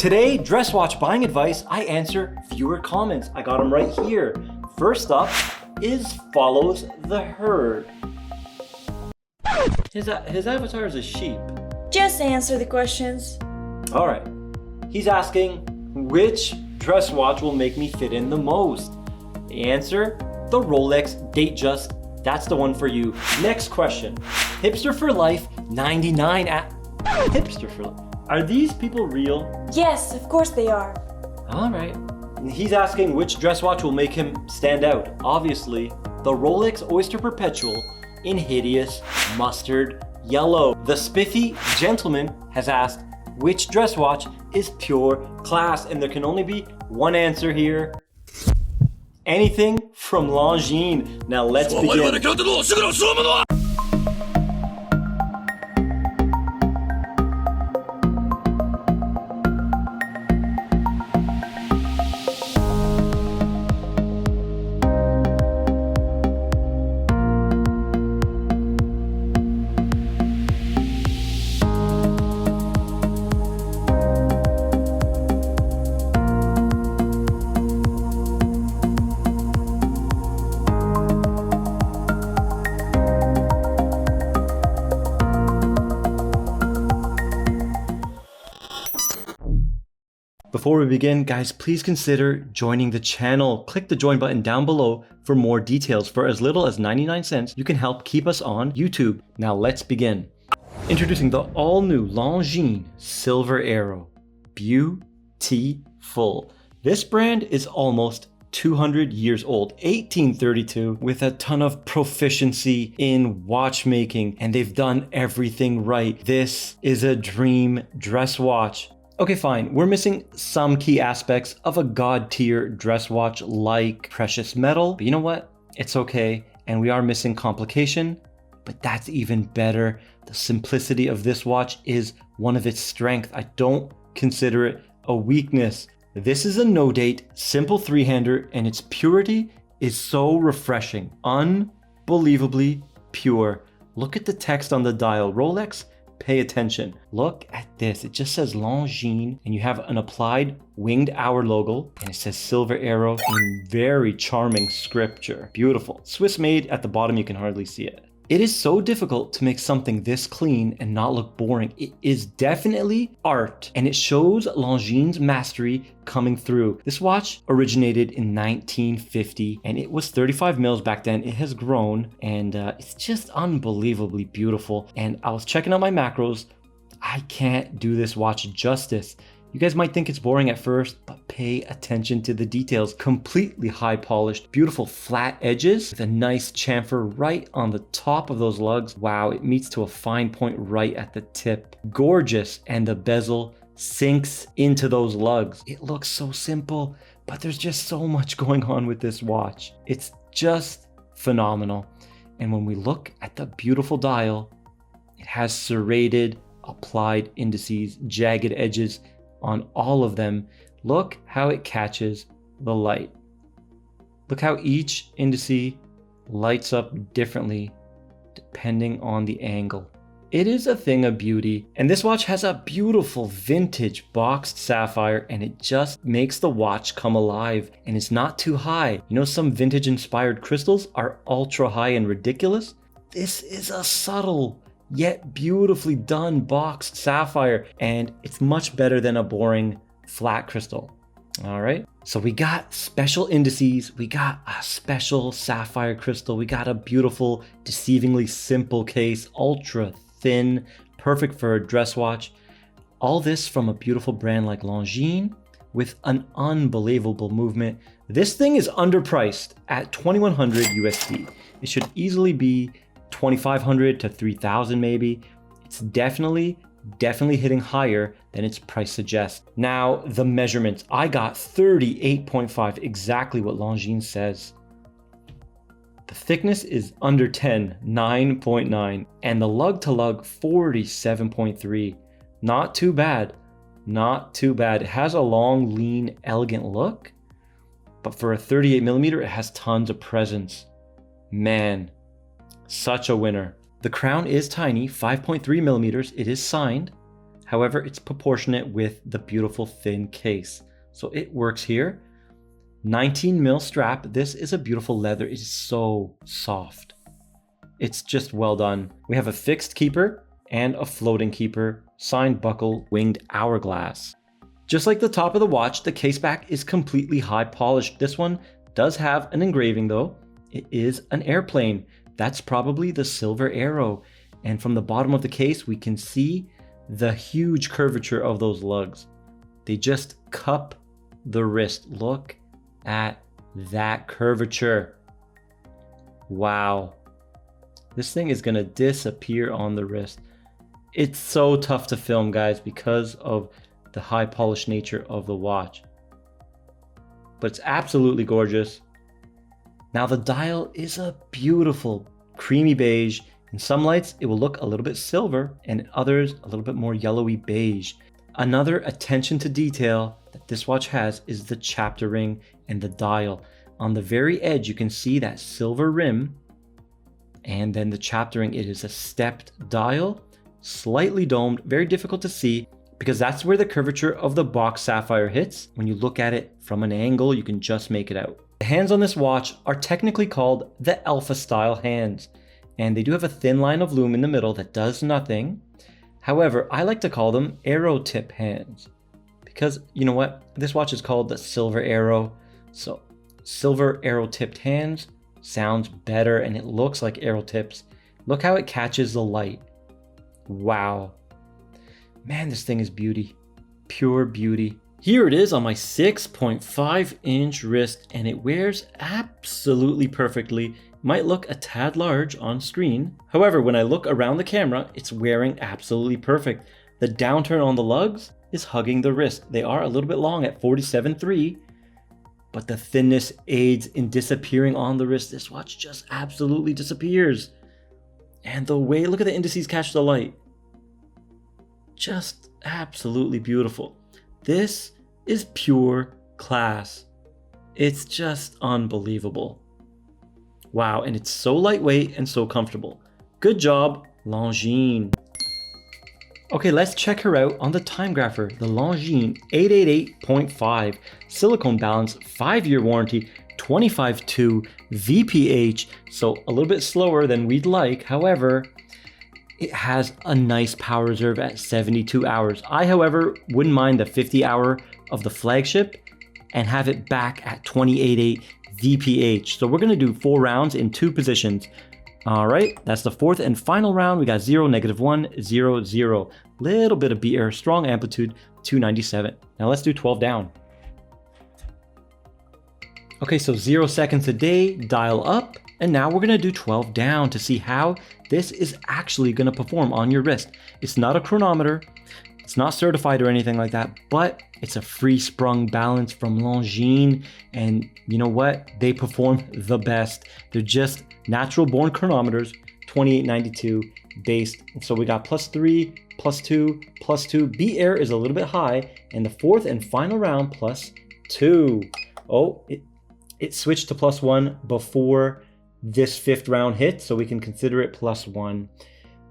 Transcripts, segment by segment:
Today, dress watch buying advice, I answer viewer comments. I got them right here. First up is follows the herd. His avatar is a sheep. Just answer the questions. All right. He's asking, which dress watch will make me fit in the most? The answer, the Rolex Datejust. That's the one for you. Next question. Hipster for Life 99 at Hipster for Life. Are these people real? Yes, of course they are. All right. He's asking which dress watch will make him stand out. Obviously, the Rolex Oyster Perpetual in hideous mustard yellow. The Spiffy Gentleman has asked which dress watch is pure class, and there can only be one answer here. Anything from Longines. Now let's begin. Before we begin, guys, please consider joining the channel. Click the join button down below for more details. For as little as 99 cents, you can help keep us on YouTube. Now let's begin. Introducing the all-new Longines Silver Arrow. Beautiful. This brand is almost 200 years old, 1832, with a ton of proficiency in watchmaking, and they've done everything right. This is a dream dress watch. Okay, fine, we're missing some key aspects of a god tier dress watch like precious metal, but you know what? It's okay, and we are missing complication, but that's even better. The simplicity of this watch is one of its strengths. I don't consider it a weakness. This is a no-date, simple three-hander, and its purity is so refreshing. Unbelievably pure. Look at the text on the dial. Rolex, pay attention. Look at this. It just says Longines, and you have an applied winged hour logo, and it says Silver Arrow in very charming scripture. Beautiful. Swiss made at the bottom, you can hardly see it. It is so difficult to make something this clean and not look boring. It is definitely art, and it shows Longines' mastery coming through. This watch originated in 1950, and it was 35 mils back then. It has grown, and it's just unbelievably beautiful. And I was checking out my macros. I can't do this watch justice. You guys might think it's boring at first, but pay attention to the details. Completely high polished, beautiful flat edges with a nice chamfer right on the top of those lugs. Wow, it meets to a fine point right at the tip. Gorgeous, and the bezel sinks into those lugs. It looks so simple, but there's just so much going on with this watch. It's just phenomenal. And when we look at the beautiful dial, it has serrated, applied indices, jagged edges on all of them. Look how it catches the light. Look how each indice lights up differently depending on the angle. It is a thing of beauty, and this watch has a beautiful vintage boxed sapphire, and it just makes the watch come alive, and it's not too high. You know, some vintage inspired crystals are ultra high and ridiculous. This is a subtle yet beautifully done boxed sapphire, and it's much better than a boring flat crystal. All right, so we got special indices, we got a special sapphire crystal, we got a beautiful, deceivingly simple case, ultra thin, perfect for a dress watch. All this from a beautiful brand like Longines with an unbelievable movement. This thing is underpriced at 2,100 USD. It should easily be 2,500 to 3,000 maybe. It's definitely hitting higher than its price suggests. Now, the measurements. I got 38.5, exactly what Longines says. The thickness is under 10, 9.9, and the lug to lug 47.3. Not too bad, not too bad. It has a long, lean, elegant look, but for a 38 millimeter, it has tons of presence. Man, such a winner. The crown is tiny, 5.3 millimeters. It is signed. However, it's proportionate with the beautiful thin case. So it works here. 19 mil strap. This is a beautiful leather. It is so soft. It's just well done. We have a fixed keeper and a floating keeper, signed buckle, winged hourglass. Just like the top of the watch, the case back is completely high polished. This one does have an engraving though. It is an airplane. That's probably the Silver Arrow. And from the bottom of the case, we can see the huge curvature of those lugs. They just cup the wrist. Look at that curvature. Wow. This thing is gonna disappear on the wrist. It's so tough to film, guys, because of the high polished nature of the watch. But it's absolutely gorgeous. Now the dial is a beautiful creamy beige. In some lights, it will look a little bit silver, and in others, a little bit more yellowy beige. Another attention to detail that this watch has is the chapter ring and the dial. On the very edge, you can see that silver rim, and then the chapter ring. It is a stepped dial, slightly domed, very difficult to see because that's where the curvature of the box sapphire hits. When you look at it from an angle, you can just make it out. The hands on this watch are technically called the Alpha style hands, and they do have a thin line of lume in the middle that does nothing. However, I like to call them arrow tip hands because you know what? This watch is called the Silver Arrow. So silver arrow tipped hands sounds better and it looks like arrow tips. Look how it catches the light. Wow. Man, this thing is beauty. Pure beauty. Here it is on my 6.5 inch wrist and it wears absolutely perfectly. Might look a tad large on screen. However, when I look around the camera, it's wearing absolutely perfect. The downturn on the lugs is hugging the wrist. They are a little bit long at 47.3, but the thinness aids in disappearing on the wrist. This watch just absolutely disappears. And the way, look at the indices catch the light. Just absolutely beautiful. This is pure class. It's just unbelievable. Wow, and it's so lightweight and so comfortable. Good job, Longines. Okay, let's check her out on the time grapher, the Longines 888.5, silicone balance, 5-year warranty, 25.2 VPH, so a little bit slower than we'd like. However, it has a nice power reserve at 72 hours. I, however, wouldn't mind the 50 hour of the flagship and have it back at 28.8 VPH. So we're gonna do 4 rounds in 2 positions. All right, that's the 4th and final round. We got 0, -1, 0, 0. Little bit of beat error, strong amplitude, 297. Now let's do 12 down. Okay, so 0 seconds a day, dial up, and now we're gonna do 12 down to see how this is actually gonna perform on your wrist. It's not a chronometer, it's not certified or anything like that, but it's a free sprung balance from Longines, and you know what? They perform the best. They're just natural born chronometers, 2892 based. So we got +3, +2, +2. Beat error is a little bit high, and the 4th and final round +2. Oh, it switched to +1 before this 5th round hit, so we can consider it +1.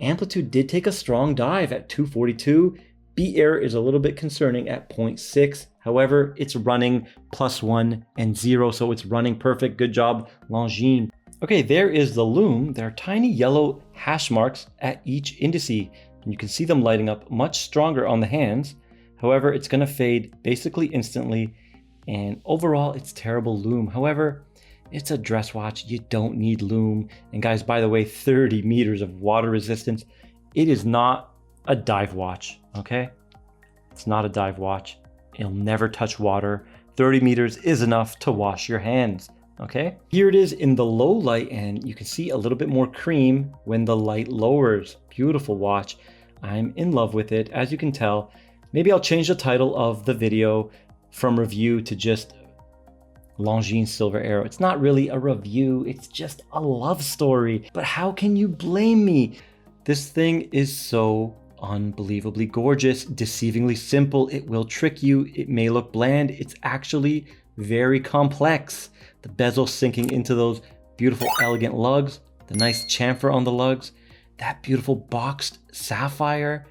Amplitude did take a strong dive at 242. Beat error is a little bit concerning at 0.6. However, it's running +1 and 0, so it's running perfect. Good job, Longines. Okay, there is the lume. There are tiny yellow hash marks at each indice, and you can see them lighting up much stronger on the hands. However, it's gonna fade basically instantly, and overall, it's terrible lume. However, it's a dress watch. You don't need lume. And guys, by the way, 30 meters of water resistance. It is not a dive watch, okay? It's not a dive watch. It'll never touch water. 30 meters is enough to wash your hands, okay? Here it is in the low light, and you can see a little bit more cream when the light lowers. Beautiful watch. I'm in love with it, as you can tell. Maybe I'll change the title of the video from review to just Longines Silver Arrow. It's not really a review, it's just a love story. But how can you blame me? This thing is so unbelievably gorgeous, deceivingly simple. It will trick you. It may look bland. It's actually very complex. The bezel sinking into those beautiful, elegant lugs, the nice chamfer on the lugs, that beautiful boxed sapphire,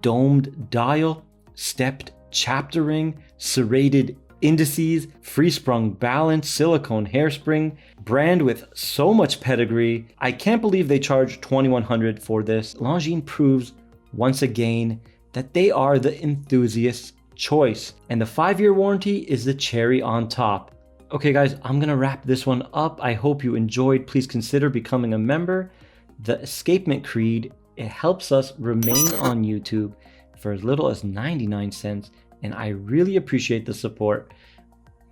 domed dial, stepped chapter ring, serrated indices, free-sprung balance, silicone hairspring, brand with so much pedigree. I can't believe they charge $2,100 for this. Longines proves once again that they are the enthusiast's choice, and the 5-year warranty is the cherry on top. Okay guys, I'm gonna wrap this one up. I hope you enjoyed. Please consider becoming a member. The Escapement Creed, it helps us remain on YouTube for as little as 99 cents, and I really appreciate the support.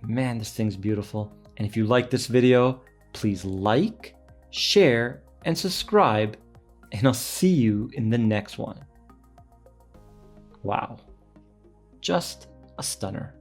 Man, this thing's beautiful. And if you like this video, please like, share, and subscribe, and I'll see you in the next one. Wow, just a stunner.